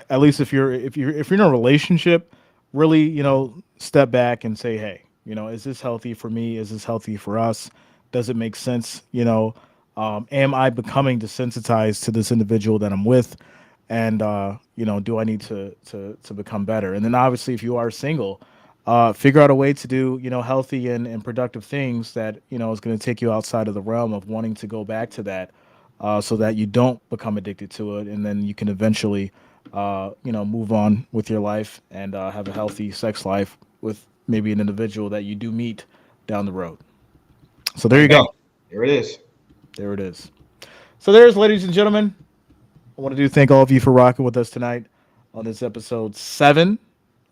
at least if you're in a relationship, really step back and say, hey, is this healthy for me? Is this healthy for us? Does it make sense? Am I becoming desensitized to this individual that I'm with? And do I need to become better? And then obviously, if you are single, figure out a way to do healthy and productive things that is going to take you outside of the realm of wanting to go back to that, so that you don't become addicted to it, and then you can eventually move on with your life and have a healthy sex life with maybe an individual that you do meet down the road. So there you Bang bang. go. There it is. There it is. So there's, ladies and gentlemen. I want to thank all of you for rocking with us tonight on this episode 7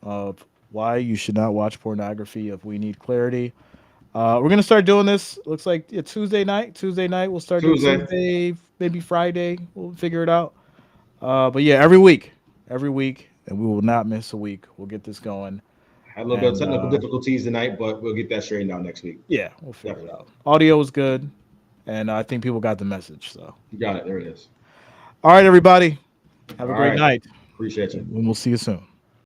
of Why You Should Not Watch Pornography if We Need Clarity. We're gonna start doing this. Looks like Tuesday night. Tuesday night. We'll start doing Tuesday. Tuesday, maybe Friday. We'll figure it out. But yeah, every week, and we will not miss a week. We'll get this going, Had a little bit of and technical difficulties tonight, but we'll get that straightened out next week. yeah, we'll figure it Definitely. out. Audio was good, and I think people got the message. So, You got it. There it is. all right, everybody, have All a great right. night, Appreciate you. and we'll see you soon.